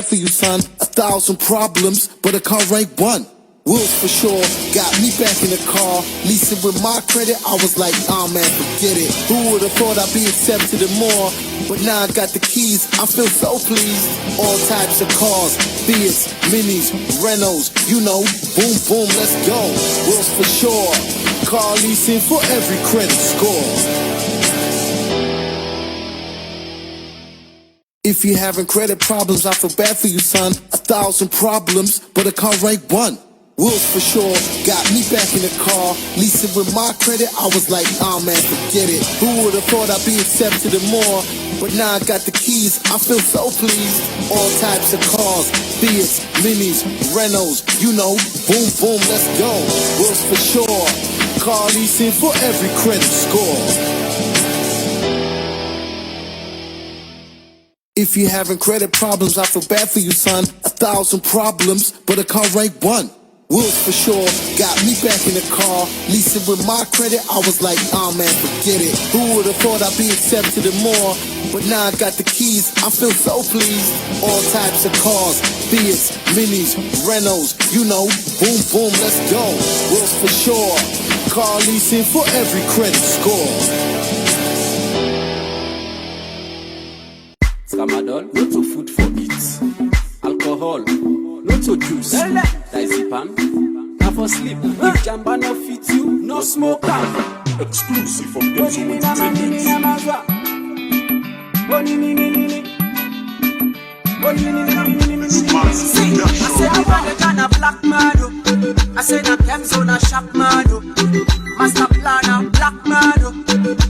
for you, son. 1,000 problems, but a car rank 1. Wheels for sure, got me back in the car. Leasing with my credit, I was like, man, forget it. Who would've thought I'd be accepted and more? But now I got the keys, I feel so pleased. All types of cars, Fiats, Minis, Renaults, you know, boom, boom, let's go. Wheels for sure, car leasing for every credit score. If you're having credit problems, I feel bad for you, son. 1,000 problems, but a car rank 1. Wheels for sure, got me back in the car. Leasing with my credit, I was like, man, forget it. Who would've thought I'd be accepted and more? But now I got the keys, I feel so pleased. All types of cars, Fiats, Minis, Renaults, you know, boom, boom, let's go. Wheels for sure, car leasing for every credit score. If you're having credit problems, I feel bad for you, son. 1,000 problems, but a car rank 1. Wheels for sure, got me back in the car. Leasing with my credit, I was like, man, forget it. Who would've thought I'd be accepted and more? But now I got the keys, I feel so pleased. All types of cars, Fiats, Minis, Renaults, you know, boom, boom, let's go. Wheels for sure, car leasing for every credit score. Tramadol, not to food for it. Alcohol, not to juice. Diazepam, not for sleep. If jamba no fit you, no smoke. Exclusive from Cohesion Pt2. I said I want a kind of black man. I said I came so na sharp man. Master planner, black man.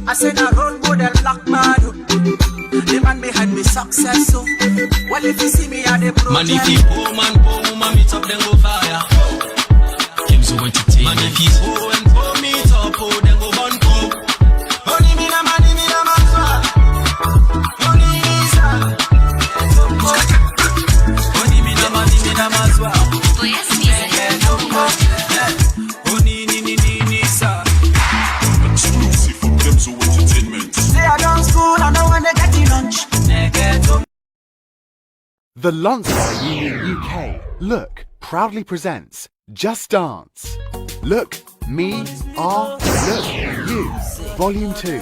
I said I role model, black man. The man behind me success, so well if you see me at the project. Man if you poor man meet up then go fire. Games over to take. Man if you poor and poor meet up, oh then go burn coke. Money me na manza. Money is money me na manza. Exclusive from Cohesion Entertainment. Say I done school, I know when they get in lunch. The Lancashire Union UK, Look, proudly presents Just Dance. Look, Me, Are, Look, You, Volume 2.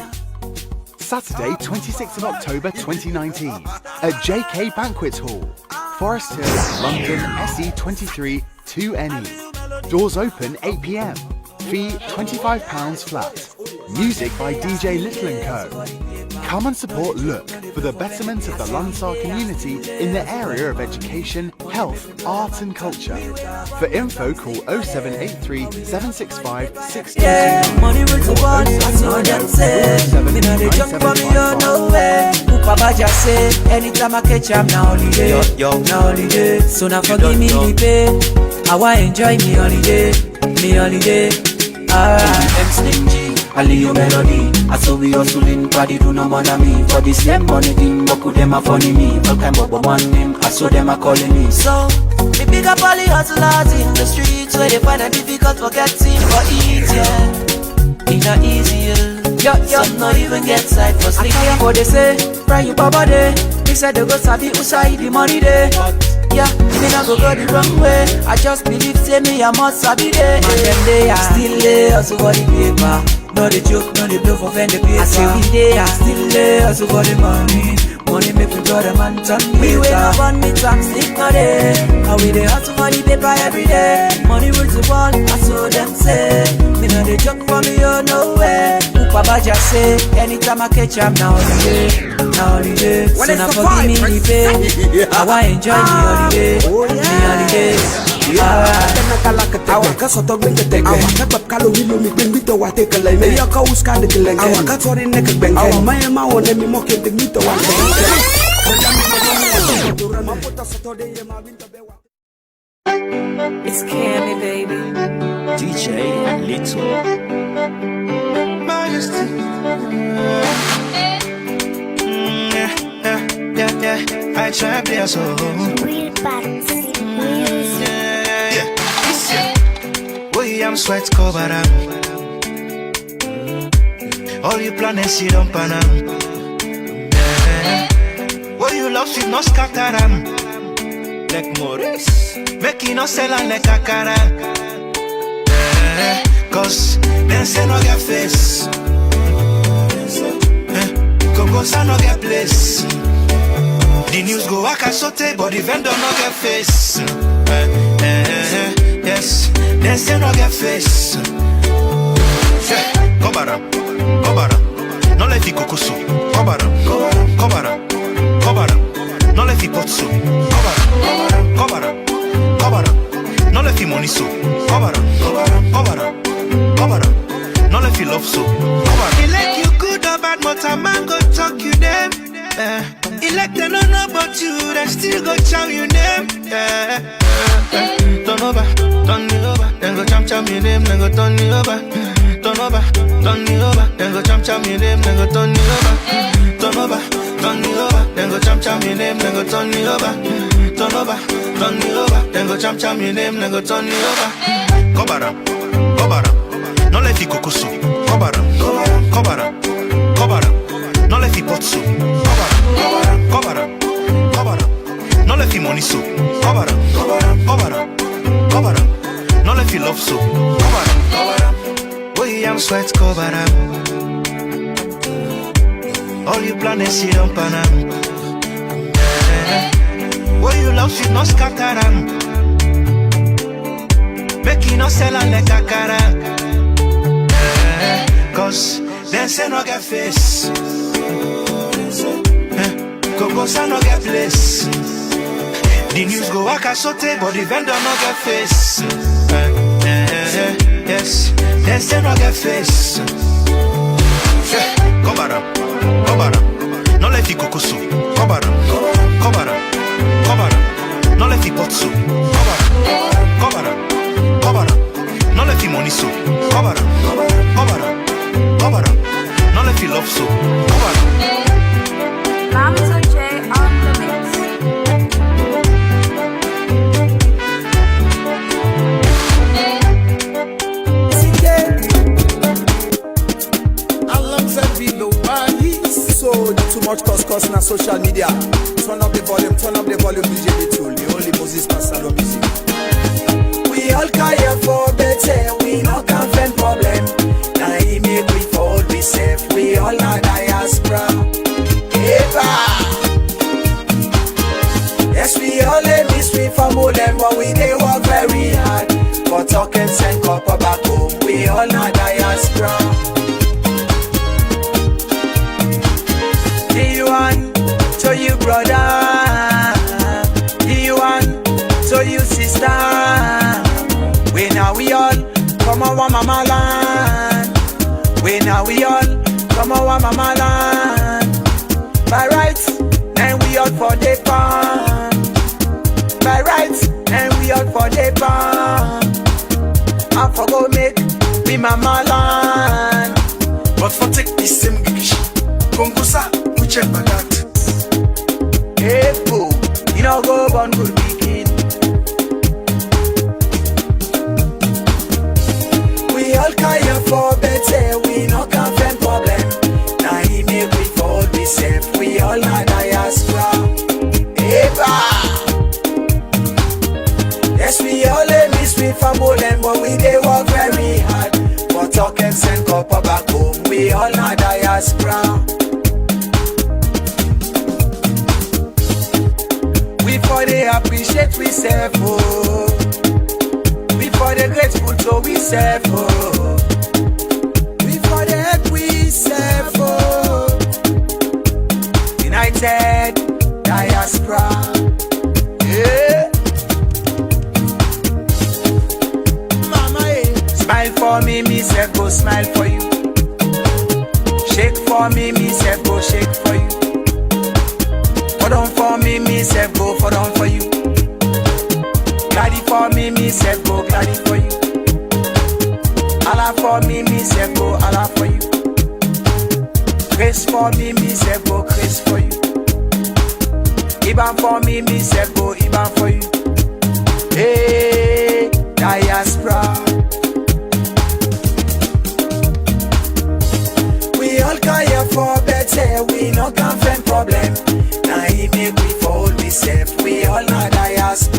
Saturday, 26th of October 2019, at JK Banquet Hall, Forest Hill, London, SE23 2NE. Doors open 8 PM. Fee £25 flat. Music by DJ Little & Co. Come and support Look for the betterment of the Lansar community in the area of education, health, arts and culture. For info, call 0783 765 622. Money will go on, I know them say. Me know they jump for me, you know way. Papa just say, anytime I catch up, now holiday. Now holiday. So now forgive me the pay. I want enjoy me holiday. Me holiday. I'm stingy, I leave your melody. I saw we hustling, party do no money me. For the same money thing, but could them a funny me. All kind of one name, I saw them a calling me. So, me big up all the hustlers in the streets where they find it difficult for getting for eat, yeah. It not easier. Some not even get side for sleep. I tell you what they say, pray you baba day. They said they go sabi usai the money day. Yeah, me not go the wrong way. I just believe say me I must sabi day. Man them they are still there, also for the paper. No the joke, no the bluff of the paper. I say we they are still there, also for the money. Money make me draw the man turn me. We wake up on me time, sleep no day. And we dey hustle for the paper every day. Money will to wall, I saw them say. Me no they joke for me, oh no way. Papa just say, anytime I catch up now holiday. So now forgive me the pay. I want enjoy me holiday. Me holiday. Awaka soto benge teke awaka pap kalo wilo mi beng bito wa teke lai me yaka uska de keleng awaka tori nek beng awa maya ma wone mi moke de mito wa It's Cammy, baby. DJ Little. Yeah. I try to be so. I'm sweat cover up. All you planets you don't pan up. What you love should not scatter them. like Maurice. Make it no sell like Akara. Cause them say no get face. Kokosa no get place. The news go waka sote, but the vendor no get face. Yes, them say no get face. Kobara, no let it kokoso. Kobara, no let it potso. Kobara, no let it money so. Kobara, no let it love so. He like you good or bad, but a man go talk you them. He like they don't know about you, they still go chow you name. Turn over, then go cham your name, then go turn you over. Turn over, then go cham your name, then go turn you over. Turn over, then go cham your name, then go turn you over. Turn over, then go cham your name, then go turn you over. Kobara, no let it kokoso. Kobara, no let it potso. Kobara, no let it money so. Kobara, no let it love so. Kobara, I'm sweat Kobara. All you planets you don't pan. What you love should not scatter. Make it no sell like Akara. Cause them say no get face. Kokosa no get place. The news go waka sote, but the vendor no get face. Yes, them say no get face. Kobara, no let it kokoso. Kobara, no let it potso. Kobara, no let it money so. Kobara, no let it love so. Kobara. Mamzo J on the mix. Alongside below so too much cause na social media. Turn up the volume, DJ Pt2, the only Moses Pasalo music. We all care for better, we no can find problem. Now he make we fall, we safe, we all are diaspora. Yes, we all live this street for more than what we they work very hard. But talk and send copper back home, we all are diaspora. Do you want to you brother? Do you want to you sister? We now we all come on mama land. We now we all come on mama land. By rights, and we all for the farm. By rights, and we all for the farm. I forgo make me mama land. But for take the same gish, Kongosa, we check my that. Hey boo, you know go on good weekend. We all care for better, we no can find problem. Now he make we fall, we safe, we all are diaspora. Yes, we all live this street for more than what we they work very hard. For talk and send copper back home, we all are diaspora. We for the appreciate we serve, oh. We for the grateful so we serve, oh. We for the help we serve, oh. United Diaspora, yeah. Mama, eh. Smile for me, me say go smile for you. Shake for me, me say go shake for you. For down for me say go for down for you. Gladdy for me say go gladdy for you. Allah for me say go Allah for you. Grace for me say go grace for you. Iban for me say go Iban for you. Hey, Diaspora. We all care for better, we no can find problem. Now he make we fall, we safe, we all are diaspora.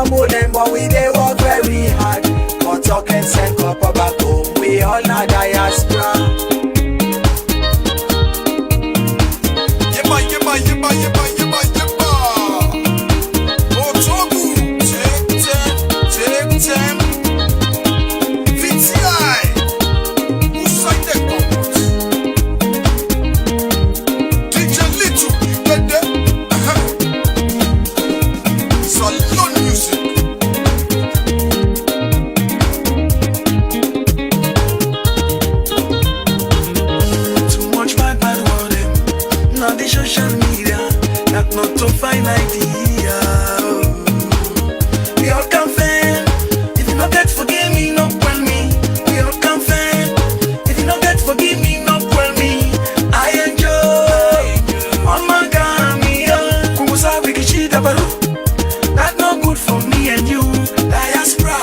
them, but we they work very hard. But talk and send copper back home. We all na diaspora. Oh, Togu, take them. VTI, who signed the contract? DJ Little, you get there? Salone music. Too much vibe by the world, not the social media, not to find idea. We all can fail. If you not get forgive me, no call me. We all can fail. If you not get forgive me, no call me. I enjoy on my gami. Kumusa wikichi dabaru. That no good for me and you. Diaspora.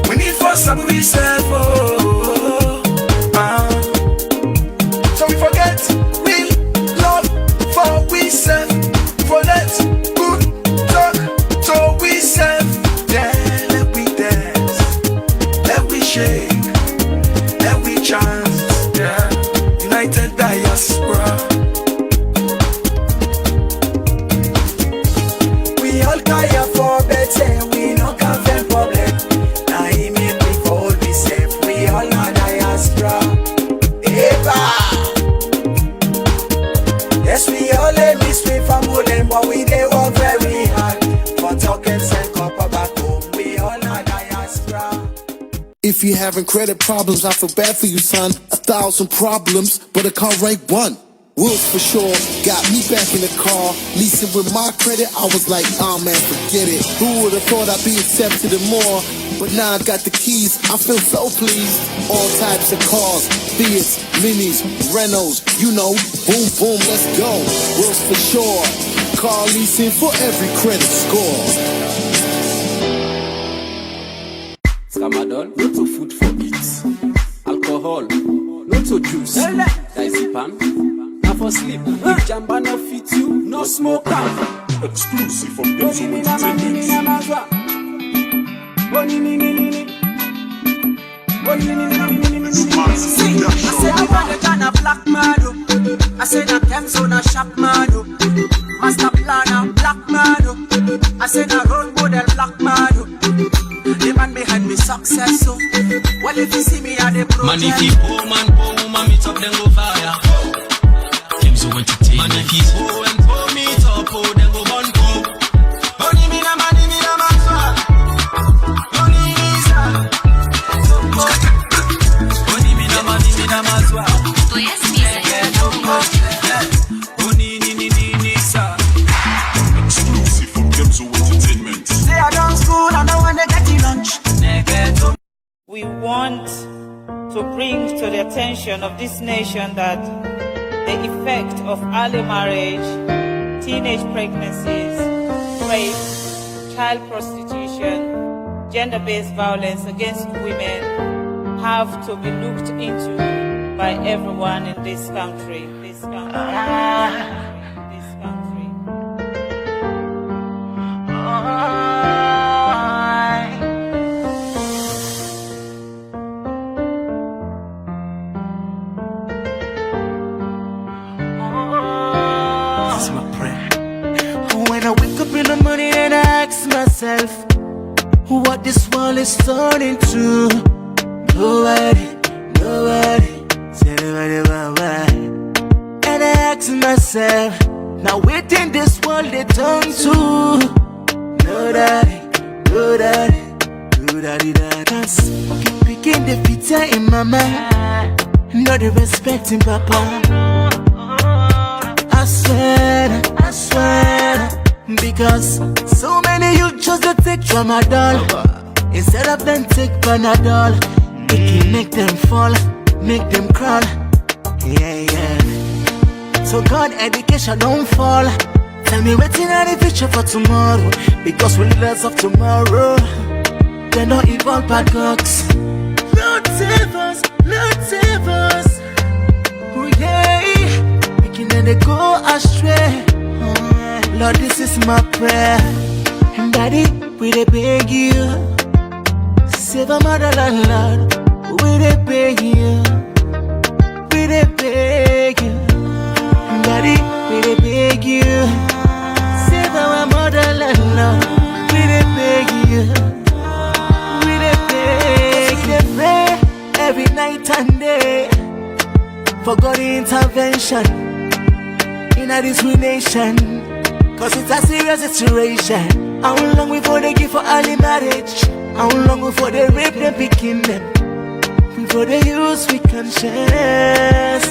We need for some we serve. So we forget real love for we serve. Forget good talk so we serve. Then let we dance, let we shake, let we chant. Yeah. United Diaspora. We all care for better. We no have them problem. Now he make me for all we safe. We all na diaspora. Eba. Yes, we all miss we from them, but we they work very hard. For talking send copper back home. We all na diaspora. If you having credit problems, I feel bad for you, son. 1,000 problems, but a car rank 1. Wheels for sure, got me back in the car. Leasing with my credit, I was like, oh man, forget it. Who would've thought I'd be accepted and more? But now I got the keys, I feel so pleased. All types of cars, Fiats, Minis, Renaults, you know, boom, boom, let's go. Wheels for sure, car leasing for every credit score. Tramadol, not to food for it. Alcohol, not to juice. Diazepam, not for sleep. If jamba no fit you, no smoke out. Exclusive from Pepsi Entertainment. I said I want a kind of black mado. I said I came so na shop mado. Master planner black mado. I said I role model black mado. The man behind me success so. Well if you see me at the project. Man if you poor woman meet up then go fire. Them so entertainment. Man if you poor and poor meet up then go burn coke. Money me na mazwa. Money me sa. Money me na mazwa. Exclusive from Pepsi Entertainment. Say I done school and I want to get you lunch. We want to bring to the attention of this nation that the effect of early marriage, teenage pregnancies, rape, child prostitution, gender-based violence against women have to be looked into by everyone in this country. This is my prayer. When I wake up in the morning and I ask myself what this world is turning to. Nobody said why. And I ask myself, now waiting this world they turn to. No daddy. Cause picking the pizza in my mind, not the respecting papa. I swear, because so many you just to take tramadol instead of them take Panadol. It can make them fall, make them crawl. Yeah. So God, education don't fall. Tell me waiting on the future for tomorrow, because we leaders of tomorrow. They don't evolve paradox. Lord save us. Oh yeah, making them they go astray. Lord, this is my prayer, and I Daddy, we dey beg you, save our motherland, Lord. We dey beg you, we dey beg you. Daddy, we dey beg you, save our motherland, Lord. We dey beg you, we dey beg you. We dey pray every night and day for God's intervention in this nation, cause it's a serious situation. How long before they give for early marriage? How long before they rape them, picking them? Before they use we conscience.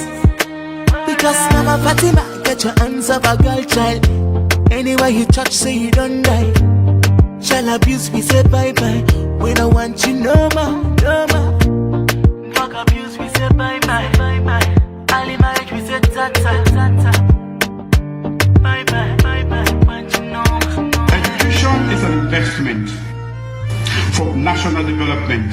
Because Mama Fatima, get your hands off a girl child. Anywhere you touch, say you don't die. Child abuse, we say bye-bye. We don't want you no more, no more. Drug abuse, we say bye-bye, bye-bye. Early marriage, we say ta-ta, ta-ta. Bye-bye, bye-bye, want you no more. Education is an investment for national development.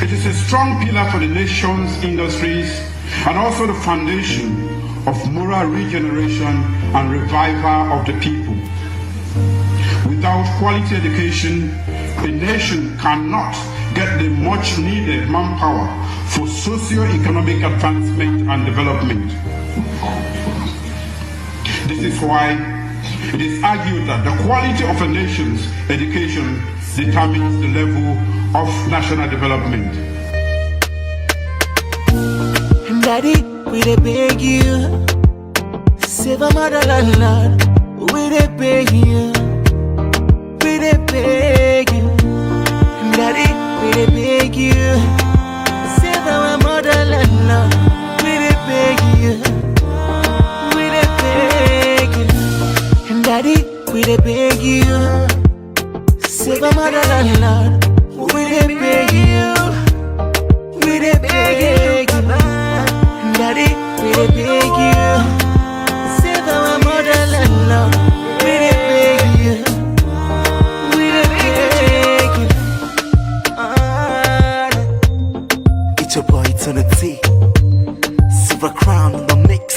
It is a strong pillar for the nation's industries and also the foundation of moral regeneration and revival of the people. Without quality education, a nation cannot get the much needed manpower for socio-economic advancement and development. This is why it is argued that the quality of a nation's education determines the level of national development. Daddy, we dey beg you, save our motherland, Lord. We dey beg you, we dey beg you. Daddy, we dey beg you, save our motherland, Lord. We dey beg you, we dey beg you. Daddy, we dey beg you, save our motherland, Lord. We dey beg you, we dey beg you. Daddy, we dey beg you, save our motherland, Lord. We dey beg you, we dey beg you. It's your boy Eternity, Silver Crown on the mix.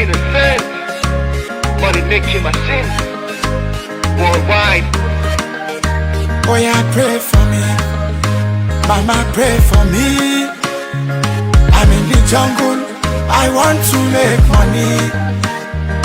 In a sense, but it makes him a sin worldwide. Oh yeah, pray for me, Mama, pray for me. I'm in the jungle, I want to make money.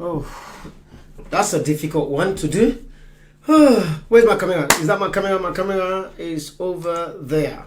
Oh, that's a difficult one to do. Where's my camera? Is that my camera? My camera is over there.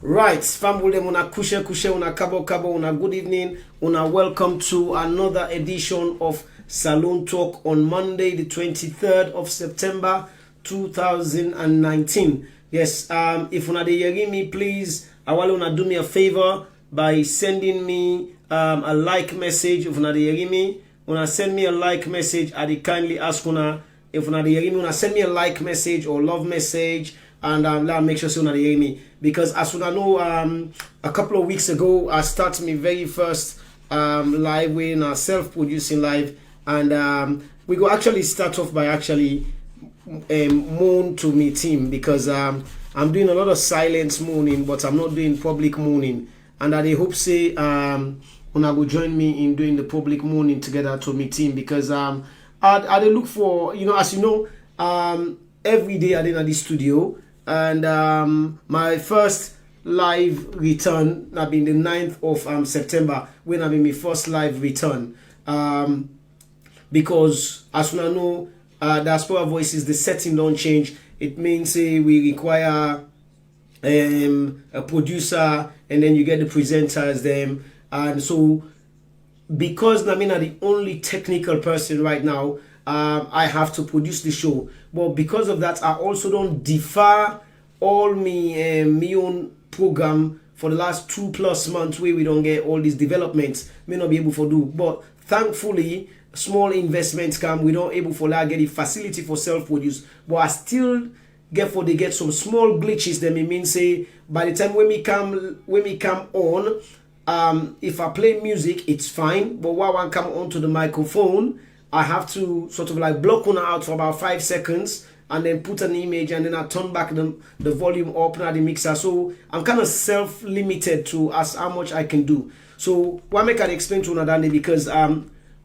Right, family, una kushe una kabo una good evening, una welcome to another edition of Salone Talk on Monday, the 23rd of September 2019. Yes, if una dey hear me, please, I want una do me a favor by sending me a like message. If una dey hear me, una send me a like message. I dey kindly ask una, if una dey hear me, una send me a like message or love message, and make sure una dey hear me. Because as una know, a couple of weeks ago, I started my very first live in a self-producing live, and we go actually start off by actually moan to me team, because I'm doing a lot of silence moaning, but I'm not doing public moaning, and I hope say una go join me in doing the public moaning together to me team, because I look for, as you know, every day I did at the studio, and my first live return have been the 9th of September, when I been my first live return, because as you know, Diaspora Voices, the setting don't change. It means we require a producer, and then you get the presenters them, and so because I'm the only technical person right now, I have to produce the show. But because of that, I also don't defer all me own program for the last 2+ months where we don't get all these developments. May not be able to do, but thankfully small investments come. We don't able for that get the facility for self-produce, but I still get some small glitches. That mean say by the time when we come on, if I play music, it's fine. But while I come onto the microphone, I have to sort of like block one out for about 5 seconds, and then put an image, and then I turn back the volume up now the mixer. So I'm kind of self-limited to as how much I can do. So what I can explain to another day, because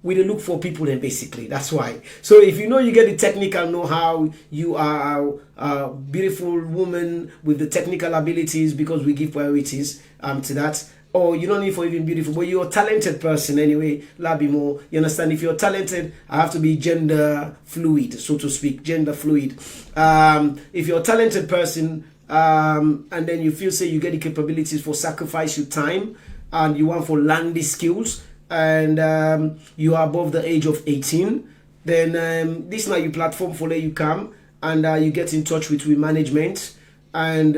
we look for people, then basically that's why. So if you get the technical know-how, you are a beautiful woman with the technical abilities, because we give priorities to that. Or you don't need for even beautiful, but you're a talented person anyway. Labi more. You understand? If you're talented, I have to be gender fluid, so to speak, gender fluid. If you're a talented person, and then you feel say you get the capabilities for sacrifice your time, and you want for landy skills, and you are above the age of 18, then this is now your platform for let you come, and you get in touch with management, and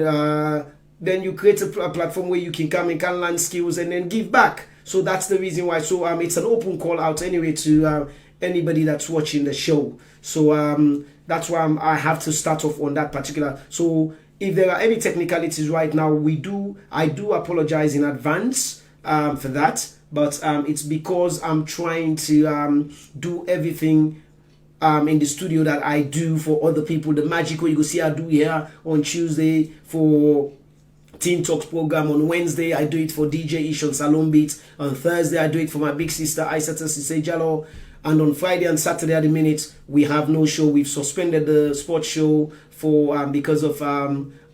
then you create a platform where you can come and can learn skills and then give back. So that's the reason why. So it's an open call out anyway to anybody that's watching the show. So that's why I have to start off on that particular. So if there are any technicalities right now, I do apologize in advance for that. But it's because I'm trying to do everything in the studio that I do for other people. The magic what you go see I do here on Tuesday for Teen Talks program. On Wednesday, I do it for DJ Ish on Salone Beats. On Thursday, I do it for my big sister, Aisata Sise Jalo. And on Friday and Saturday at the minute, we have no show. We've suspended the sports show for because of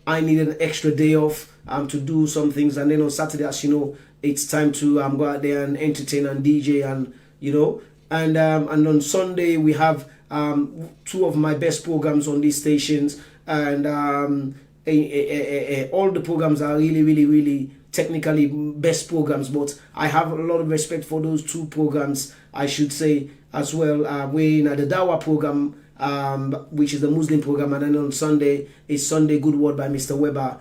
I needed an extra day off to do some things. And then on Saturday, as you know, it's time to go out there and entertain and DJ, and and on Sunday we have 2 of my best programs on these stations, and all the programs are really technically best programs, but I have a lot of respect for those 2 programs, I should say, as well. We're in the Dawa program, which is the Muslim program, and then on Sunday is Sunday Good Word by Mr. Weber.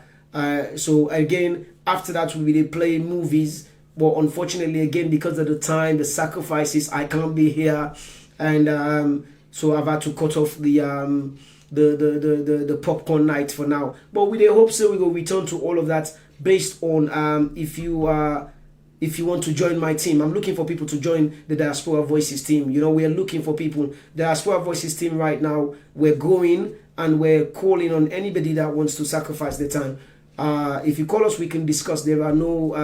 So again, after that we will play movies, but unfortunately again, because of the time, the sacrifices, I can't be here, and so I've had to cut off the popcorn night for now. But with the hope so we will return to all of that based on if you want to join my team. I'm looking for people to join the Diaspora Voices team. We are looking for people. The Diaspora Voices team right now, we're growing, and we're calling on anybody that wants to sacrifice their time. If you call us, we can discuss. There are no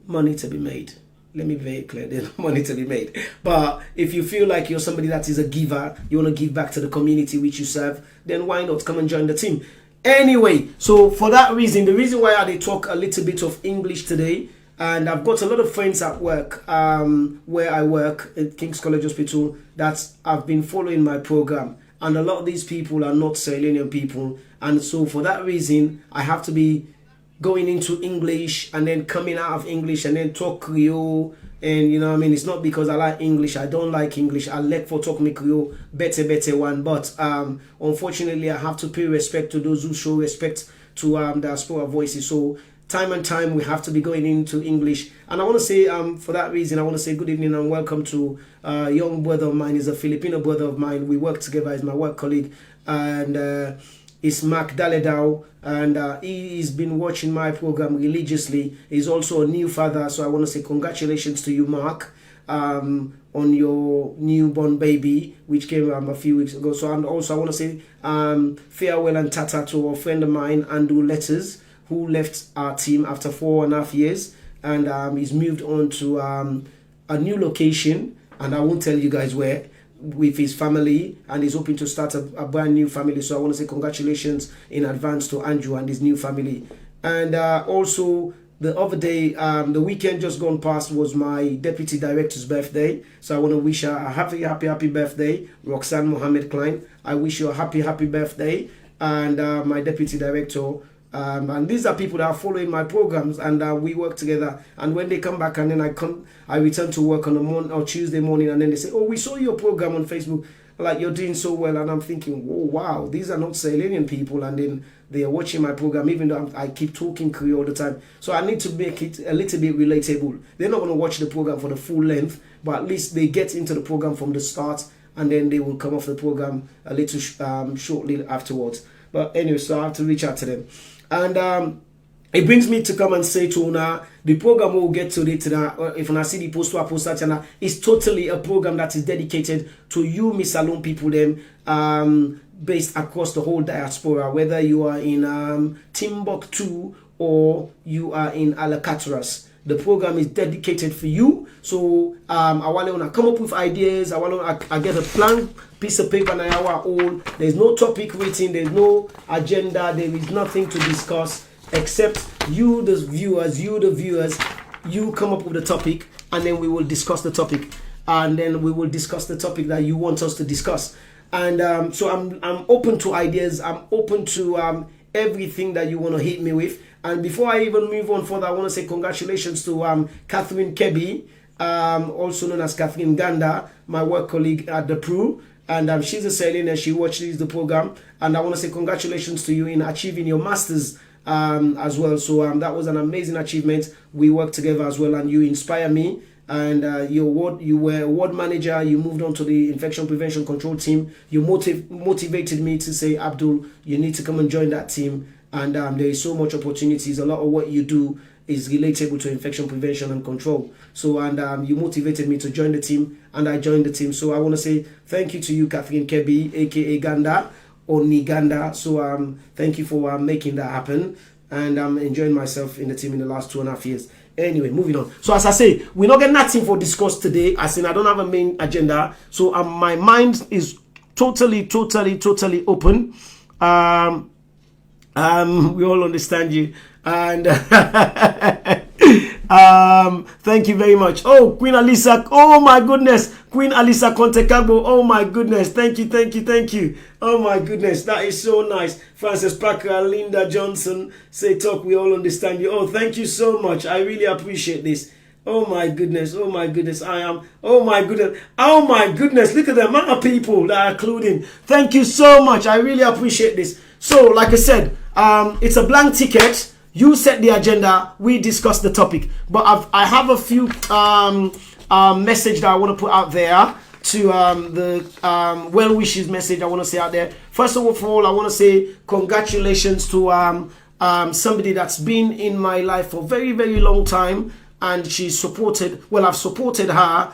money to be made. Let me be very clear, there's no money to be made. But if you feel like you're somebody that is a giver, you want to give back to the community which you serve, then why not come and join the team? Anyway, so for that reason, the reason why I talk a little bit of English today, And I've got a lot of friends at work, where I work at King's College Hospital, that have been following my program. And a lot of these people are not Sierra Leonean people. And so for that reason, I have to be going into English and then coming out of English and then talk Creole. And you know what I mean, it's not because I like English. I don't like English. I like for talk me Creole better one. But unfortunately, I have to pay respect to those who show respect to Diaspora voices. So time and time we have to be going into English. And I want to say, for that reason, I want to say good evening and welcome to a young brother of mine. He's a Filipino brother of mine. We work together. He's my work colleague. And it's Mark Daledao, and he's been watching my program religiously. He's also a new father, so I want to say congratulations to you, Mark, on your newborn baby, which came a few weeks ago. So and also I want to say farewell and tata to a friend of mine, Andrew Letters, who left our team after 4.5 years, and he's moved on to a new location, and I won't tell you guys where, with his family, and he's hoping to start a brand new family. So I want to say congratulations in advance to Andrew and his new family. And also the other day, the weekend just gone past was my deputy director's birthday. So I want to wish her a happy birthday, Roxanne Mohammed Klein. I wish you a happy birthday. And my deputy director, and these are people that are following my programs, and we work together. And when they come back, and then I return to work on a Tuesday morning, and then they say, "Oh, we saw your program on Facebook. Like, you're doing so well." And I'm thinking, "Oh, wow, these are not Sierra Leonean people," and then they are watching my program, even though I keep talking Creole all the time. So I need to make it a little bit relatable. They're not going to watch the program for the full length, but at least they get into the program from the start, and then they will come off the program a little shortly afterwards. But anyway, so I have to reach out to them. And it brings me to come and say to Una, the program we'll get to it, if I see the post channel, is totally a program that is dedicated to you, Miss Salone people, them based across the whole diaspora, whether you are in Timbuktu or you are in Alcatraz. The program is dedicated for you. So I want to come up with ideas. I get a blank piece of paper and our own. There's no topic written. There's no agenda. There is nothing to discuss except you, the viewers. You come up with a topic, and then we will discuss the topic. And then we will discuss the topic that you want us to discuss. And so I'm open to ideas. I'm open to everything that you want to hit me with. And before I even move on further, I want to say congratulations to Catherine Kebi, also known as Catherine Ganda, my work colleague at the Pru. And she's a Sierra Leonean, and she watches the program. And I want to say congratulations to you in achieving your master's as well. So that was an amazing achievement. We worked together as well, and you inspire me. And you were a ward manager. You moved on to the infection prevention control team. You motivated me to say, Abdul, you need to come and join that team. And there is so much opportunities. A lot of what you do is relatable to infection prevention and control. So, and you motivated me to join the team, and I joined the team. So I want to say thank you to you, Catherine Kebi, aka Ganda or Niganda. So thank you for making that happen. And I'm enjoying myself in the team in the last 2.5 years. Anyway, moving on. So as I say, we're not getting nothing for discuss today. As in, I don't have a main agenda. So my mind is totally open. We all understand you, and thank you very much. Oh, Queen Alisa, oh my goodness, Queen Alisa Contekagbo, oh my goodness, thank you. Oh my goodness, that is so nice. Francis Parker, Linda Johnson, say talk, we all understand you. Oh, thank you so much. I really appreciate this. Oh my goodness, oh my goodness, oh my goodness, look at the amount of people that are including. Thank you so much. I really appreciate this. So, like I said, it's a blank ticket. You set the agenda. We discuss the topic. But I have a few message that I want to put out there to the well wishes message I want to say out there. First of all, I want to say congratulations to somebody that's been in my life for a very, very long time, and she's supported. Well, I've supported her.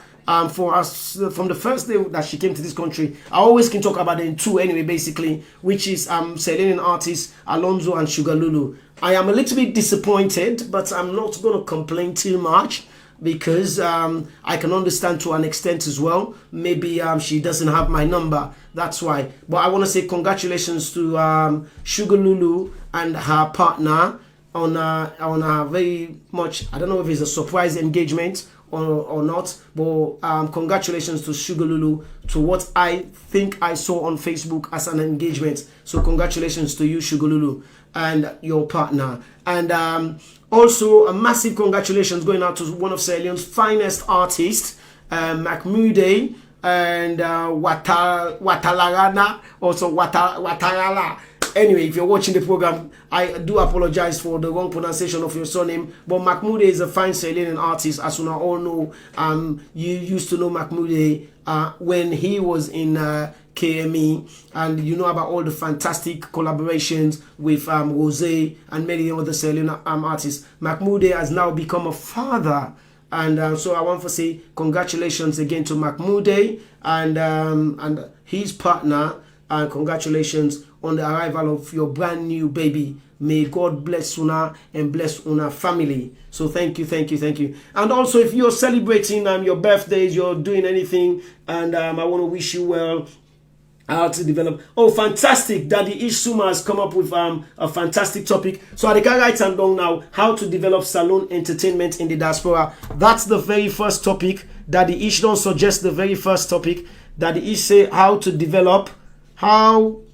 For us from the first day that she came to this country. I always can talk about them two anyway, basically, which is Sierra Leonean artists Alonzo and Sugar Lulu. I am a little bit disappointed, but I'm not going to complain too much, because I can understand to an extent as well. Maybe she doesn't have my number, that's why. But I want to say congratulations to Sugar Lulu and her partner, on a very much, I don't know if it's a surprise engagement or not, but congratulations to Sugar Lulu to what I think I saw on Facebook as an engagement. So congratulations to you, Sugar Lulu, and your partner. And also a massive congratulations going out to one of Sierra Leone's finest artists, Mahmoud and Watalarana, also Watarala. Anyway, if you're watching the program, I do apologize for the wrong pronunciation of your surname. But Mahmoud is a fine Sierra Leonean artist, as you all know. You used to know Mahmoud when he was in KME, and you know about all the fantastic collaborations with Rose and many other Sierra Leonean artists. Mahmoud has now become a father. And so I want to say congratulations again to Mahmoud and his partner, and congratulations on the arrival of your brand new baby. May God bless Una and bless Una family. So thank you. And also, if you're celebrating your birthdays, you're doing anything, and I want to wish you well. How to develop. Oh, fantastic! Daddy Ishuma has come up with a fantastic topic. So I can write them down now. How to develop salon entertainment in the diaspora. That's the very first topic. Daddy Ish don't suggest the very first topic. Daddy Ish say how to develop salon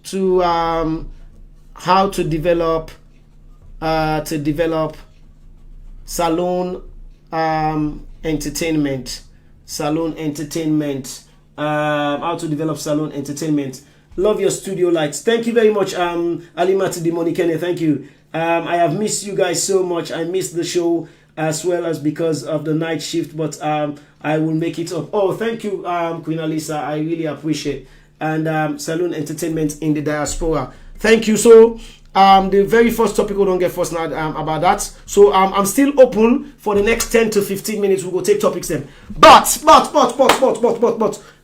entertainment. How to develop salon entertainment. Love your studio lights. Thank you very much, Alimati Dimonikene. Thank you. I have missed you guys so much. I missed the show as well as because of the night shift, but I will make it up. Oh, thank you, Queen Alisa. I really appreciate it. And salon entertainment in the diaspora. Thank you. So the very first topic we don't get first now about that. So I'm still open for the next 10 to 15 minutes. We will take topics then. But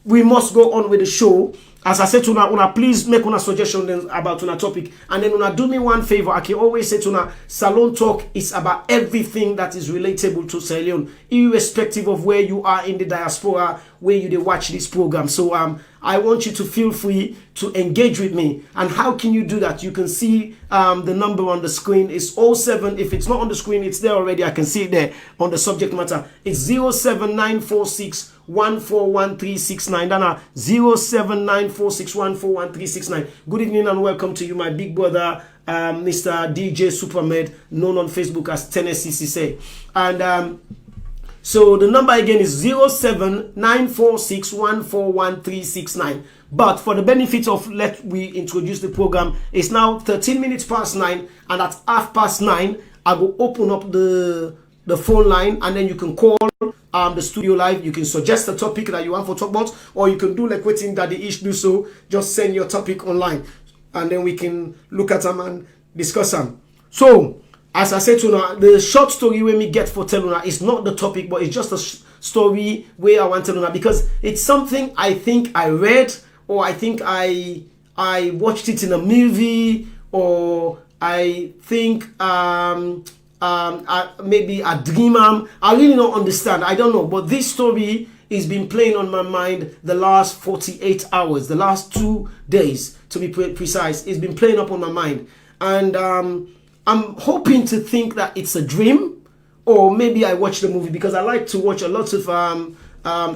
we must go on with the show. As I said to Una, please make una suggestion about una topic. And then Una, do me one favor. I can always say to Una, Salon Talk is about everything that is relatable to Sierra Leone, irrespective of where you are in the diaspora, where you watch this program. So I want you to feel free to engage with me. And how can you do that? You can see the number on the screen. It's 07. If it's not on the screen, it's there already. I can see it there on the subject matter. It's 07946 141 Dana 07946 Good evening and welcome to you, my big brother, Mr. DJ Supermed, known on Facebook as Tennessee say. And so the number again is 07946 141 But for the benefit of we introduce the program, it's now 13 minutes past 9, and at 9:30 I will open up the phone line, and then you can call the studio live. You can suggest a topic that you want to talk about, or you can do like waiting that the ish do. So just send your topic online, and then we can look at them and discuss them. So as I said to you, the short story we get for Teluna is not the topic, but it's just a story where I want to know, because it's something I think I read, or I think I watched it in a movie, or I think maybe a dream. I really don't understand. I don't know. But this story has been playing on my mind the last 48 hours, the last 2 days to be precise. It's been playing up on my mind. And I'm hoping to think that it's a dream, or maybe I watched the movie, because I like to watch a lot of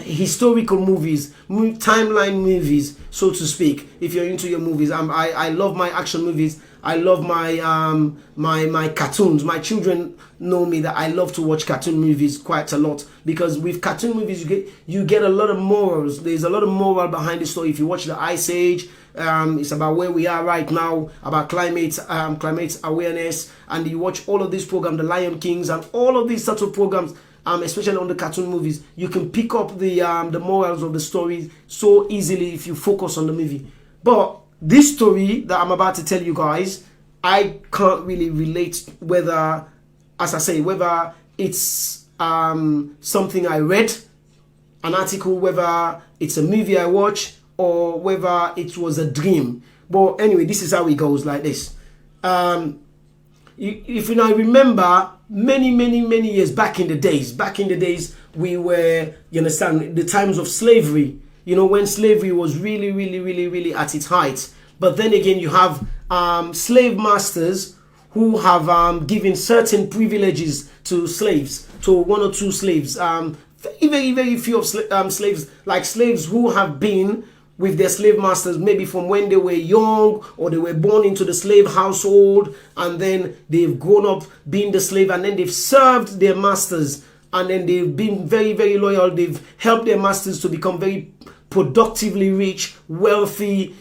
historical movies, timeline movies, so to speak. If you're into your movies, I love my action movies. I love my my cartoons. My children know me that I love to watch cartoon movies quite a lot, because with cartoon movies you get a lot of morals. There's a lot of moral behind the story. If you watch the Ice Age, it's about where we are right now, about climate awareness, and you watch all of these programs, the Lion Kings, and all of these sorts of programs. Especially on the cartoon movies, you can pick up the morals of the story so easily if you focus on the movie. But this story that I'm about to tell you guys, I can't really relate whether, as I say, whether it's something I read, an article, whether it's a movie I watch, or whether it was a dream. But anyway, this is how it goes like this. If you remember, many years back in the days, we were, you understand, the times of slavery, when slavery was really at its height. But then again, you have slave masters who have given certain privileges to slaves, to one or two slaves. Very, very few of slaves, like slaves who have been with their slave masters maybe from when they were young, or they were born into the slave household, and then they've grown up being the slave, and then they've served their masters, and then they've been very, very loyal. They've helped their masters to become very productively rich, wealthy,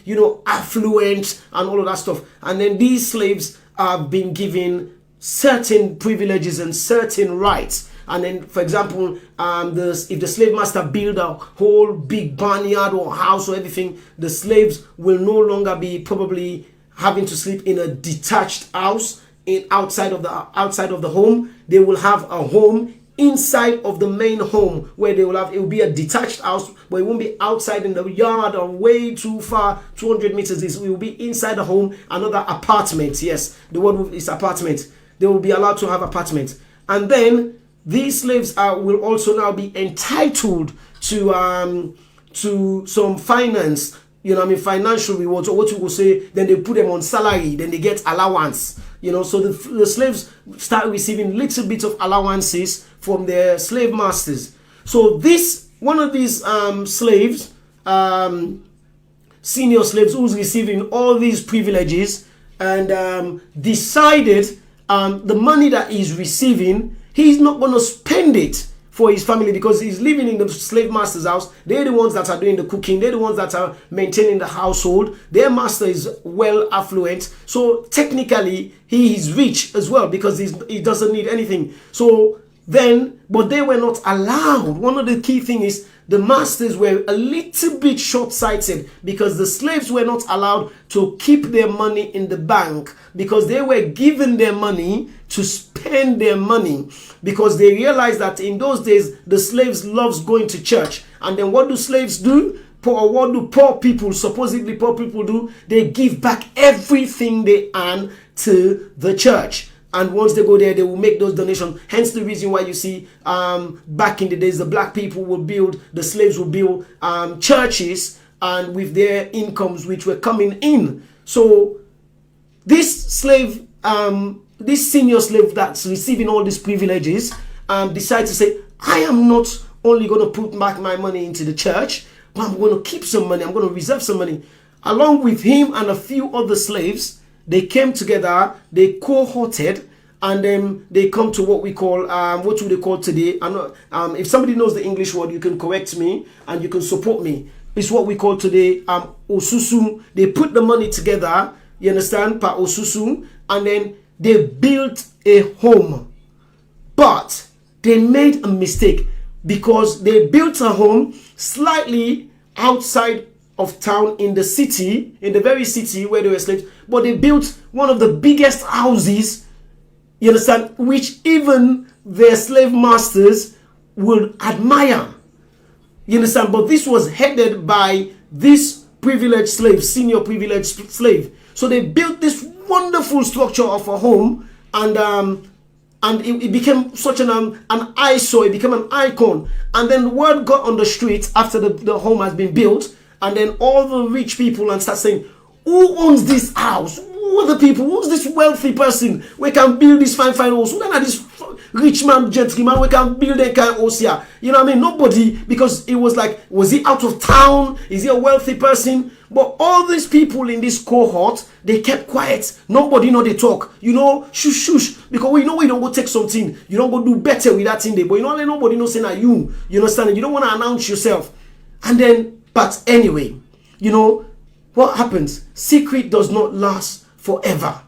affluent, and all of that stuff. And then these slaves have been given certain privileges and certain rights. And then, for example, if the slave master build a whole big barnyard or house or everything, the slaves will no longer be probably having to sleep in a detached house outside of the home. They will have a home inside of the main home, where it will be a detached house, but it won't be outside in the yard or way too far, 200 meters. It will be inside the home, another apartment. Yes, the word is apartment. They will be allowed to have apartment. And then these slaves will also now be entitled to some finance, financial rewards, or what you will say. Then they put them on salary, then they get allowance. So the slaves start receiving little bits of allowances from their slave masters. So one of these slaves, senior slaves, who's receiving all these privileges, and decided the money that he's receiving, he's not going to spend it for his family, because he's living in the slave master's house. They're the ones that are doing the cooking. They're the ones that are maintaining the household. Their master is well affluent. So technically, he is rich as well, because he doesn't need anything. But they were not allowed. One of the key things is the masters were a little bit short-sighted, because the slaves were not allowed to keep their money in the bank, because they were given their money to spend their money, because they realized that in those days the slaves loves going to church. And then what do slaves do? What do supposedly poor people do? They give back everything they earn to the church. And once they go there, they will make those donations. Hence the reason why you see back in the days, the black people the slaves will build churches, and with their incomes which were coming in. So this slave, this senior slave that's receiving all these privileges, decides to say, I am not only going to put back my money into the church, but I'm going to keep some money. I'm going to reserve some money. Along with him and a few other slaves, they came together, they cohorted, and then they come to what we call, what would they call today? If somebody knows the English word, you can correct me and you can support me. It's what we call today osusu. They put the money together, you understand, pa osusu, and then they built a home. But they made a mistake, because they built a home slightly outside of town, in the city, in the very city where they were slaves. But they built one of the biggest houses, you understand, which even their slave masters would admire. You understand? But this was headed by this privileged slave, senior privileged slave. So they built this wonderful structure of a home, and it became such an eyesore. It became an icon. And then word got on the street after the home has been built, and then all the rich people and start saying, who owns this house? Who are the people? Who's this wealthy person? We can build this fine house. Who are this rich man, gentleman? We can build a kind of house here. You know what I mean? Nobody, because it was like, was he out of town? Is he a wealthy person? But all these people in this cohort, they kept quiet. Nobody they talk. Shush. Because we know we don't go take something. You don't go do better with that thing there. But nobody knows saying that you understand? You don't want to announce yourself. And then, but anyway, what happens? Secret does not last forever.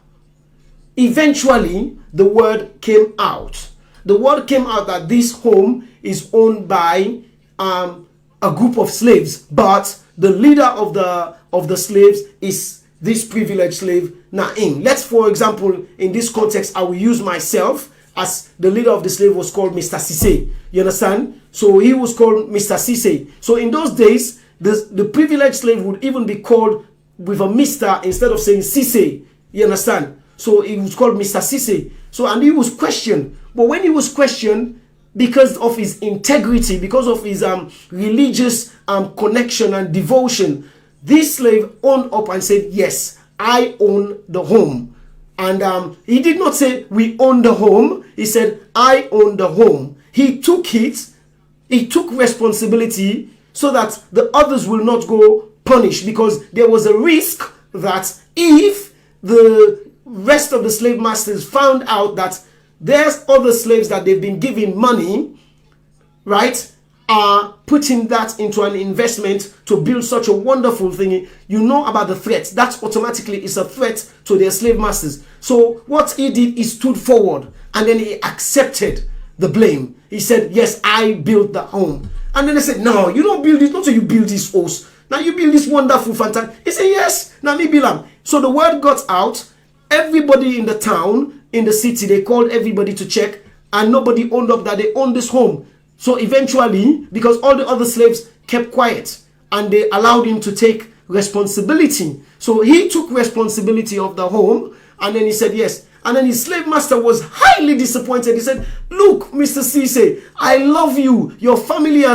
Eventually, the word came out. The word came out that this home is owned by a group of slaves, but the leader of the slaves is this privileged slave Naim. Let's, for example, in this context, I will use myself, as the leader of the slave was called Mr. Sise. You understand? So he was called Mr. Sise. So in those days, the privileged slave would even be called with a Mr. instead of saying Sise. You understand? So he was called Mr. Sise. So, and he was questioned. But when he was questioned, because of his integrity, because of his religious connection and devotion, this slave owned up and said, yes, I own the home. And he did not say we own the home. He said, I own the home. He took it. He took responsibility so that the others will not go punished, because there was a risk that if the rest of the slave masters found out that there's other slaves that they've been giving money, right, are putting that into an investment to build such a wonderful thing, you know about the threat. That automatically is a threat to their slave masters. So what he did, he stood forward and then he accepted the blame. He said, yes, I built the home. And then they said, no, you don't build it. Not so you build this house. Now you build this wonderful, fantastic. He said, yes, now me build them. So the word got out. Everybody in the town, in the city, they called everybody to check, and nobody owned up that they owned this home. So eventually, because all the other slaves kept quiet and they allowed him to take responsibility. So he took responsibility of the home, and then he said, yes. And then his slave master was highly disappointed. He said, look, Mr. Cisse, I love you. Your family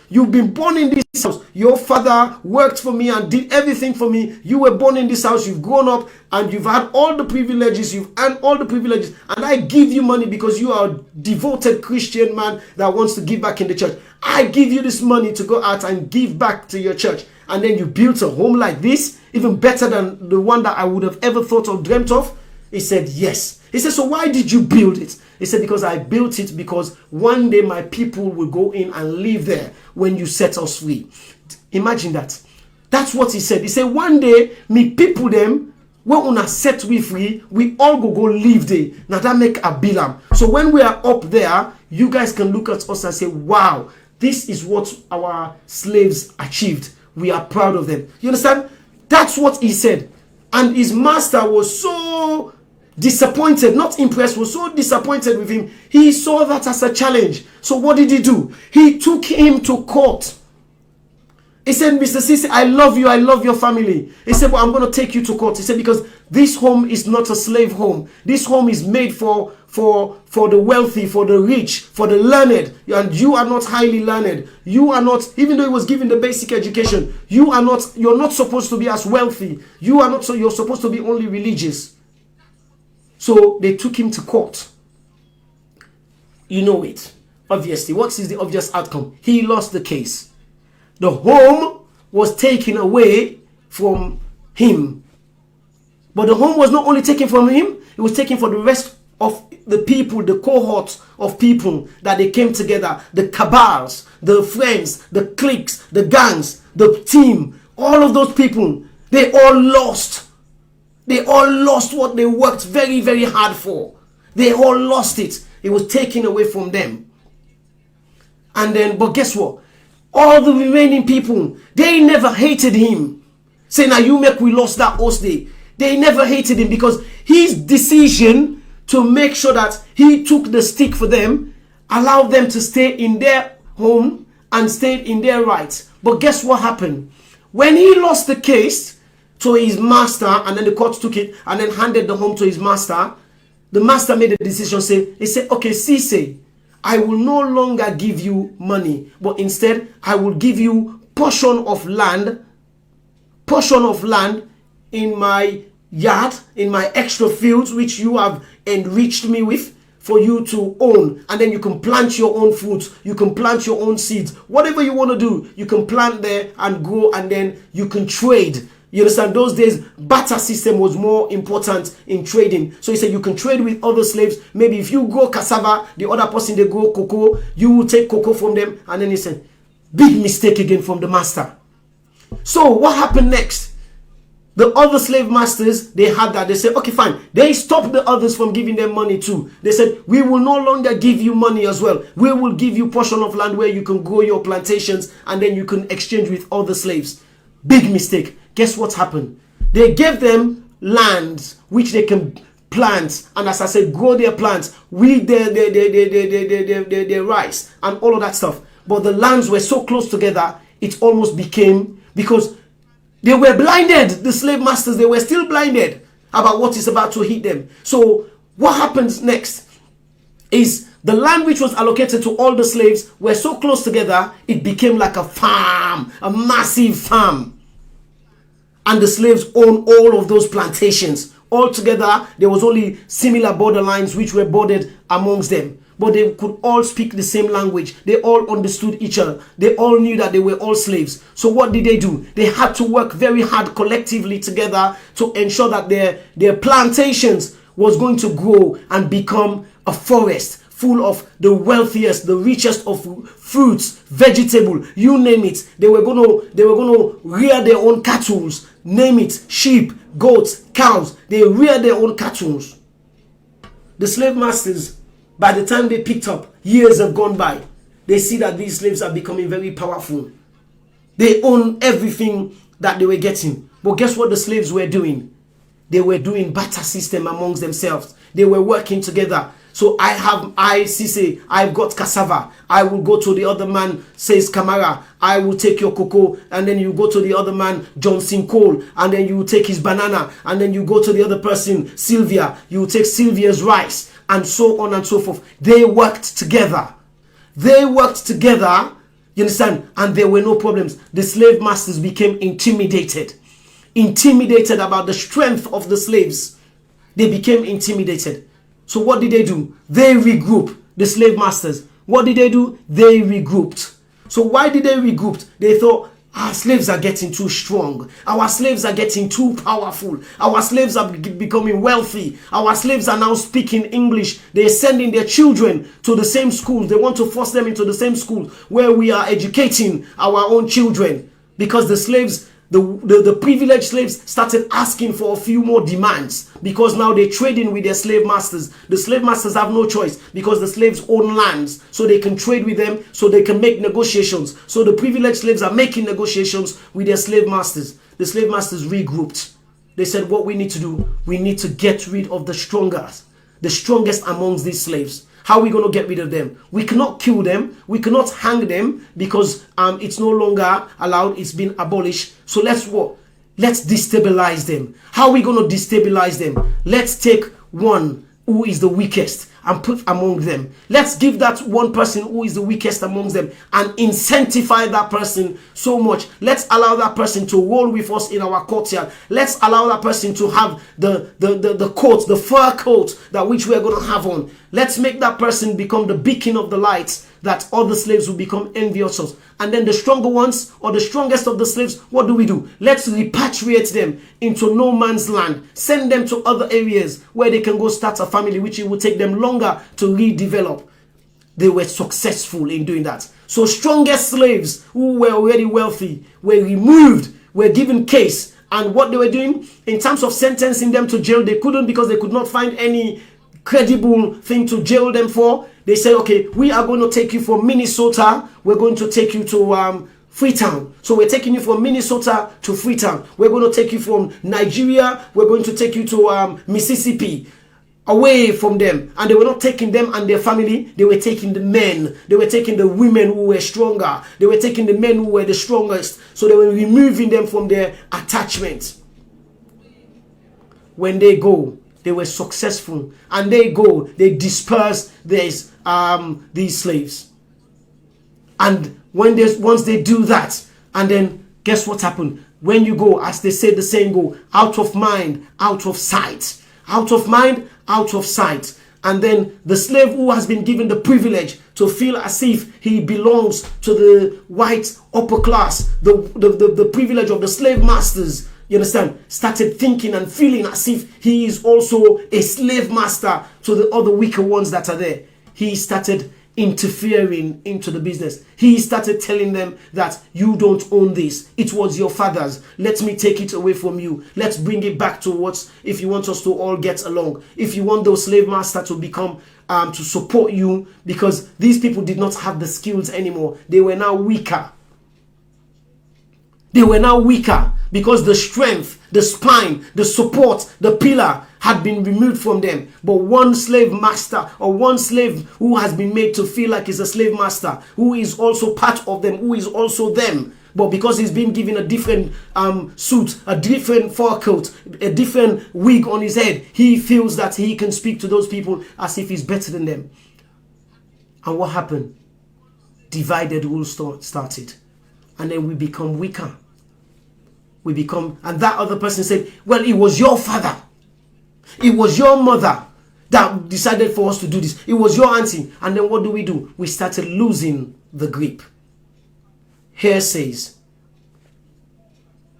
you've been born in this house. Your father worked for me and did everything for me. You were born in this house. You've grown up and you've had all the privileges. You've earned all the privileges. And I give you money because you are a devoted Christian man that wants to give back in the church. I give you this money to go out and give back to your church. And then you built a home like this, even better than the one that I would have ever thought or dreamt of. He said, yes. He said, so why did you build it? He said, because I built it because one day my people will go in and live there when you set us free. Imagine that. That's what he said. He said, one day, me people them, when una set we free, we all go live there. Now that make a bilam. So when we are up there, you guys can look at us and say, wow, this is what our slaves achieved. We are proud of them. You understand? That's what he said. And his master was so disappointed, not impressed, was so disappointed with him. He saw that as a challenge. So what did he do? He took him to court. He said, Mr. Cisse, I love you, I love your family. He said, well, I'm going to take you to court. He said, because this home is not a slave home. This home is made for the wealthy, for the rich, for the learned. And you are not highly learned. You are not, even though he was given the basic education, you're not supposed to be as wealthy. You are not, so you're supposed to be only religious. So they took him to court. You know it. Obviously, what is the obvious outcome? He lost the case. The home was taken away from him. But the home was not only taken from him, it was taken for the rest of the people, the cohort of people that they came together, the cabals, the friends, the cliques, the gangs, the team, all of those people, they all lost. They all lost what they worked very, very hard for. They all lost it. It was taken away from them. And then, but guess what? All the remaining people, they never hated him. Say, now you make we lost that host day. They never hated him because his decision to make sure that he took the stick for them allowed them to stay in their home and stayed in their rights. But guess what happened? When he lost the case to his master, and then the court took it and then handed the home to his master, the master made a decision. He said, okay, Cisse, I will no longer give you money, but instead I will give you portion of land in my yard, in my extra fields, which you have enriched me with, for you to own. And then you can plant your own fruits, you can plant your own seeds, whatever you want to do, you can plant there and grow, and then you can trade. You understand? Those days, barter system was more important in trading. So he said you can trade with other slaves. Maybe if you grow cassava, the other person, they grow cocoa, you will take cocoa from them. And then he said, big mistake again from the master. So what happened next? The other slave masters, they had that. They said, okay, fine. They stopped the others from giving them money too. They said, we will no longer give you money as well. We will give you portion of land where you can grow your plantations, and then you can exchange with other slaves. Big mistake. Guess what happened? They gave them lands which they can plant, and as I said, grow their plants, weed their rice and all of that stuff. But the lands were so close together, it almost became, because they were blinded, the slave masters, they were still blinded about what is about to hit them. So what happens next is the land which was allocated to all the slaves were so close together, it became like a farm, a massive farm. And the slaves own all of those plantations, Altogether, there was only similar borderlines which were bordered amongst them. But they could all speak the same language. They all understood each other. They all knew that they were all slaves. So what did they do? They had to work very hard collectively together to ensure that their plantations was going to grow and become a forest full of the wealthiest, the richest of fruits, vegetable, you name it. They were going to rear their own cattle, name it, sheep, goats, cows. They rear their own cattle. The slave masters, by the time they picked up, years have gone by, they see that these slaves are becoming very powerful. They own everything that they were getting. But guess what the slaves were doing? They were doing barter system amongst themselves. They were working together. So I've got cassava. I will go to the other man, says Kamara. I will take your cocoa. And then you go to the other man, Johnson Cole. And then you take his banana. And then you go to the other person, Sylvia. You take Sylvia's rice. And so on and so forth. They worked together. They worked together. You understand? And there were no problems. The slave masters became intimidated. Intimidated about the strength of the slaves. They became intimidated. So what did they do? They regrouped. The slave masters. What did they do? They regrouped. So why did they regroup? They thought, our slaves are getting too strong. Our slaves are getting too powerful. Our slaves are becoming wealthy. Our slaves are now speaking English. They're sending their children to the same schools. They want to force them into the same school where we are educating our own children. Because the slaves, the privileged slaves started asking for a few more demands, because now they're trading with their slave masters. The slave masters have no choice because the slaves own lands, so they can trade with them, so they can make negotiations. So the privileged slaves are making negotiations with their slave masters. The slave masters regrouped. They said, what we need to do, we need to get rid of the strongest amongst these slaves. How are we going to get rid of them? We cannot kill them. We cannot hang them because it's no longer allowed. It's been abolished. So let's what? Let's destabilize them. How are we going to destabilize them? Let's take one who is the weakest and put among them. Let's give that one person who is the weakest amongst them and incentivize that person so much. Let's allow that person to roll with us in our courtyard. Let's allow that person to have the coat, the fur coat that which we are going to have on. Let's make that person become the beacon of the light, that other slaves will become envious of. And then the stronger ones, or the strongest of the slaves, what do? Let's repatriate them into no man's land. Send them to other areas where they can go start a family, which it will take them longer to redevelop. They were successful in doing that. So strongest slaves who were already wealthy were removed, were given case. And what they were doing, in terms of sentencing them to jail, they couldn't, because they could not find any credible thing to jail them for. They said, okay, we are going to take you from Minnesota. We're going to take you to Freetown. So we're taking you from Minnesota to Freetown. We're going to take you from Nigeria. We're going to take you to Mississippi. Away from them. And they were not taking them and their family. They were taking the men. They were taking the women who were stronger. They were taking the men who were the strongest. So they were removing them from their attachment. When they go, they were successful, and they go, they disperse these slaves. And once they do that, and then guess what happened? When you go, as they say the saying go, out of mind, out of sight. Out of mind, out of sight. And then the slave who has been given the privilege to feel as if he belongs to the white upper class, the privilege of the slave masters, you understand, started thinking and feeling as if he is also a slave master to the other weaker ones that are there. He started interfering into the business. He started telling them that you don't own this. It was your father's. Let me take it away from you. Let's bring it back to what, if you want us to all get along. If you want those slave masters to become, to support you, because these people did not have the skills anymore. They were now weaker. They were now weaker because the strength, the spine, the support, the pillar had been removed from them. But one slave master, or one slave who has been made to feel like he's a slave master, who is also part of them, who is also them, but because he's been given a different suit, a different fur coat, a different wig on his head, he feels that he can speak to those people as if he's better than them. And what happened? Divided rule started. And then we become weaker. And that other person said, well, it was your father. It was your mother that decided for us to do this. It was your auntie. And then what do? We started losing the grip. Hearsays,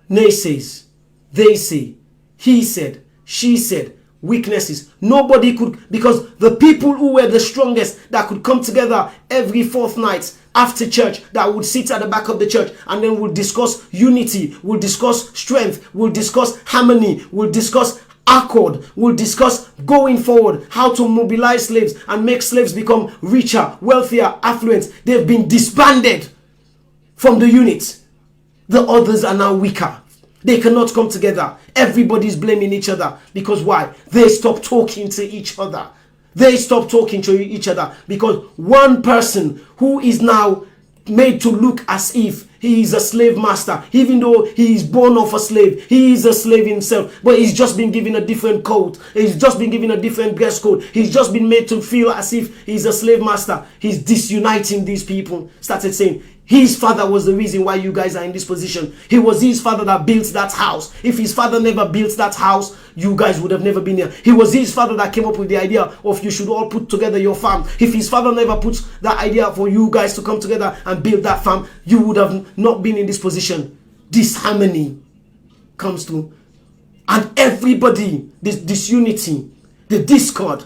naysays, they say, he said, she said, weaknesses. Nobody could, because the people who were the strongest that could come together every fourth night after church, that would sit at the back of the church, and then we'll discuss unity, we'll discuss strength, we'll discuss harmony, we'll discuss accord, we'll discuss going forward, how to mobilize slaves and make slaves become richer, wealthier, affluent. They've been disbanded from the unit. The others are now weaker. They cannot come together. Everybody's blaming each other. Because why? They stopped talking to each other. They stopped talking to each other because one person who is now made to look as if he is a slave master, even though he is born of a slave, he is a slave himself, but he's just been given a different coat, he's just been given a different dress code, he's just been made to feel as if he's a slave master. He's disuniting these people. Started saying his father was the reason why you guys are in this position. It was his father that built that house. If his father never built that house, you guys would have never been here. It was his father that came up with the idea of you should all put together your farm. If his father never put that idea for you guys to come together and build that farm, you would have not been in this position. This harmony comes to, and everybody, this disunity, the discord,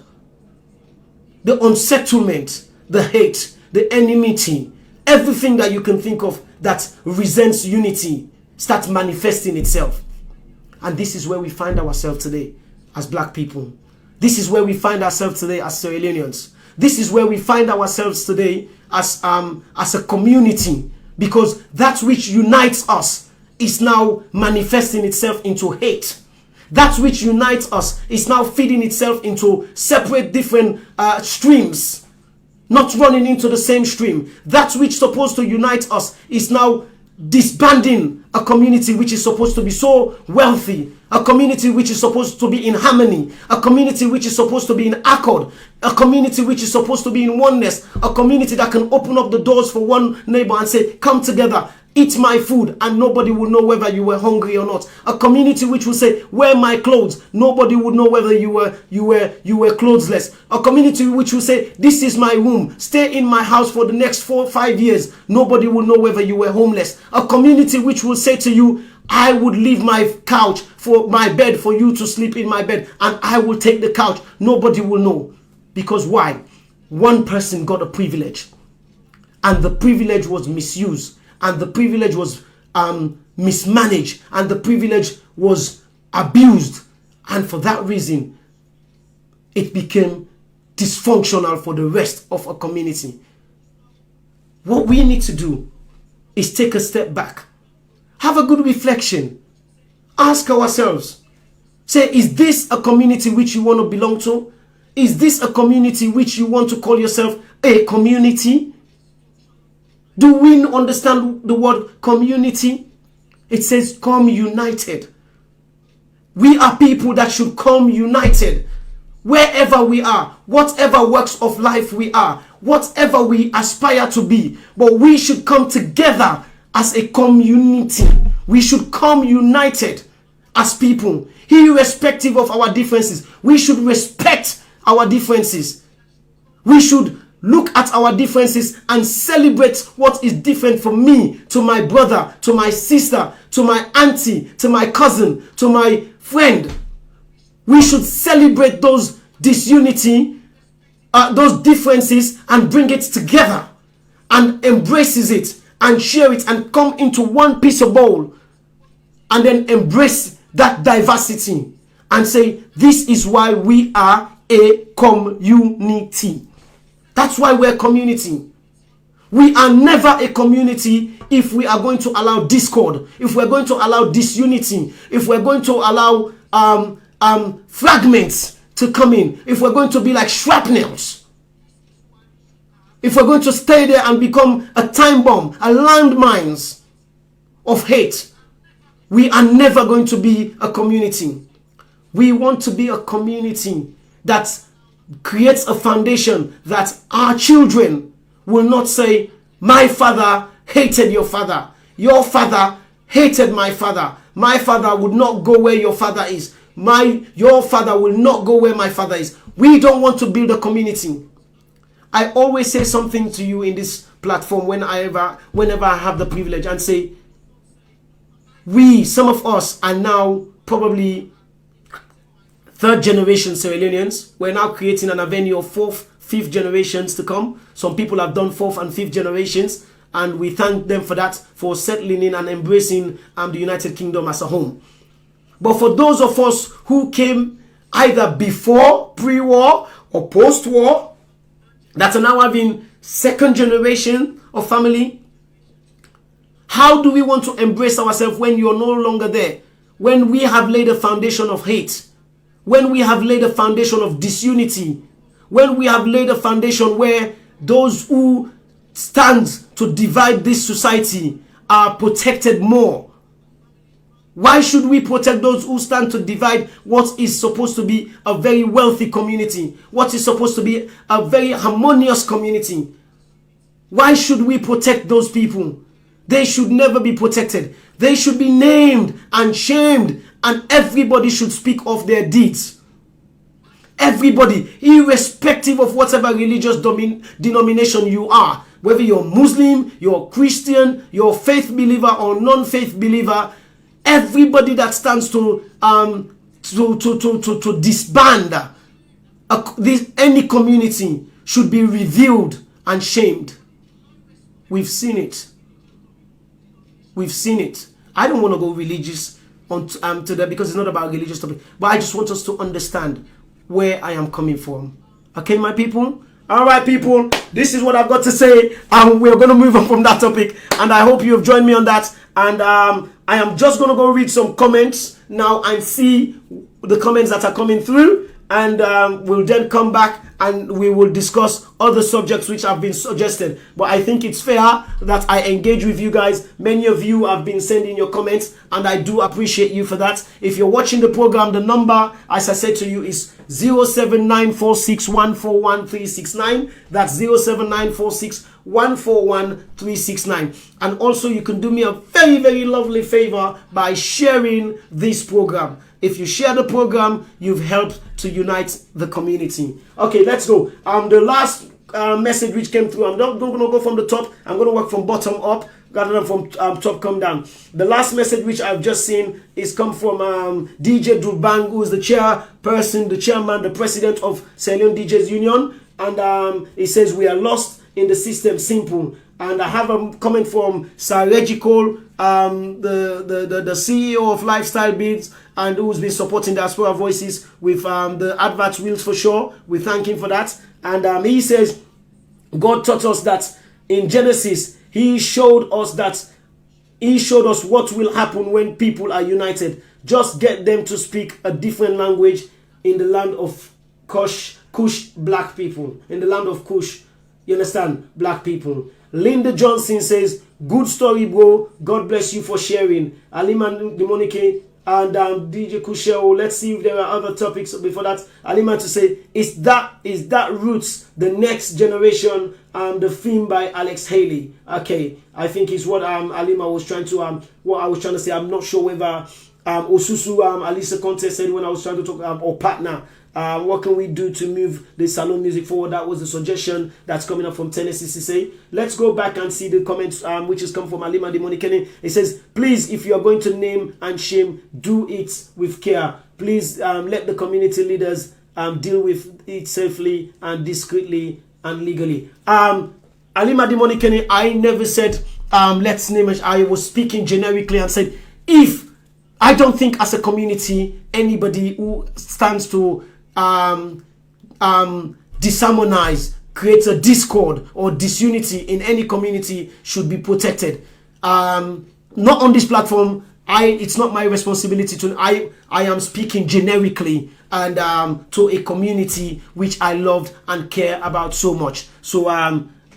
the unsettlement, the hate, the enmity, everything that you can think of that resents unity starts manifesting itself. And this is where we find ourselves today as black people. This is where we find ourselves today as Sierra Leoneans. This is where we find ourselves today as a community, because that which unites us is now manifesting itself into hate. That which unites us is now feeding itself into separate different streams, not running into the same stream. That which is supposed to unite us is now disbanding a community which is supposed to be so wealthy, a community which is supposed to be in harmony, a community which is supposed to be in accord, a community which is supposed to be in oneness, a community that can open up the doors for one neighbor and say, come together, eat my food, and nobody will know whether you were hungry or not. A community which will say, wear my clothes, nobody would know whether you were clothesless. A community which will say, this is my room, stay in my house for the next 4 or 5 years, nobody will know whether you were homeless. A community which will say to you, I would leave my couch for my bed for you to sleep in my bed, and I will take the couch. Nobody will know. Because why? One person got a privilege, and the privilege was misused, and the privilege was mismanaged, and the privilege was abused, and for that reason it became dysfunctional for the rest of a community. What we need to do is take a step back, have a good reflection, ask ourselves, say, is this a community which you want to belong to? Is this a community which you want to call yourself a community? Do we understand the word community? It says come united. We are people that should come united. Wherever we are, whatever works of life we are, whatever we aspire to be, but we should come together as a community. We should come united as people, irrespective of our differences. We should respect our differences. We should look at our differences and celebrate what is different from me, to my brother, to my sister, to my auntie, to my cousin, to my friend. We should celebrate those disunity, those differences, and bring it together and embraces it and share it and come into one piece of bowl, and then embrace that diversity and say, this is why we are a community. That's why we're a community. We are never a community if we are going to allow discord, if we're going to allow disunity, if we're going to allow fragments to come in, if we're going to be like shrapnels, if we're going to stay there and become a time bomb, a landmines of hate, we are never going to be a community. We want to be a community that creates a foundation that our children will not say, my father hated your father hated my father would not go where your father is. your father will not go where my father is. We don't want to build a community. I always say something to you in this platform whenever I have the privilege, and say, some of us are now probably third generation Sierra Leoneans. We're now creating an avenue of fourth, fifth generations to come. Some people have done fourth and fifth generations, and we thank them for that, for settling in and embracing the United Kingdom as a home. But for those of us who came either before, pre-war, or post-war, that are now having second generation of family, how do we want to embrace ourselves when you're no longer there? When we have laid a foundation of hate, when we have laid a foundation of disunity, when we have laid a foundation where those who stand to divide this society are protected more. Why should we protect those who stand to divide what is supposed to be a very wealthy community? What is supposed to be a very harmonious community? Why should we protect those people? They should never be protected. They should be named and shamed, and everybody should speak of their deeds. Everybody, irrespective of whatever religious denomination you are, whether you're Muslim, you're Christian, you're faith believer or non-faith believer, everybody that stands to disband any community should be revealed and shamed. We've seen it. We've seen it. I don't want to go religious to that, because it's not about religious topic. But I just want us to understand where I am coming from. Okay, my people? All right, people. This is what I've got to say. We're going to move on from that topic. And I hope you have joined me on that. And I am just going to go read some comments now and see the comments that are coming through. And we'll then come back and we will discuss other subjects which have been suggested. But I think it's fair that I engage with you guys. Many of you have been sending your comments, and I do appreciate you for that. If you're watching the program, the number, as I said to you, is 07946141369. That's 07946141369. And also you can do me a very, very lovely favor by sharing this program. If you share the program, you've helped to unite the community. Okay, let's go. The last message which came through, I'm not going to go from the top. I'm going to work from bottom up rather than from top come down. The last message which I've just seen is come from DJ Dubang, who is the chairperson, the chairman, the president of Sierra Leone DJs Union. And he says, we are lost in the system, simple. And I have a comment from Sir Regical, the CEO of Lifestyle Beats, and who's been supporting Diaspora Voices with the advert Wheels for Sure. We thank him for that. And he says, God taught us that in Genesis, He showed us what will happen when people are united. Just get them to speak a different language in the land of Kush black people. In the land of Kush, you understand, black people. Linda Johnson says, good story, bro. God bless you for sharing. Alima Demonike and DJ Kushel. Let's see if there are other topics before that. Alima to say, is that Roots, the next generation, the theme by Alex Haley. Okay, I think is what Alima was trying to what I was trying to say. I'm not sure whether Osusu Alisa Conte said when I was trying to talk or partner. What can we do to move the salon music forward? That was the suggestion that's coming up from Tennessee CC. Let's go back and see the comments which has come from Alima Demonikene. It says, please, if you are going to name and shame, do it with care. Please let the community leaders deal with it safely and discreetly and legally. Alima Demonikene, I never said let's name it. I was speaking generically and said, if I don't think as a community anybody who stands to disharmonize, creates a discord or disunity in any community should be protected. Not on this platform. It's not my responsibility to. I am speaking generically and to a community which I love and care about so much. So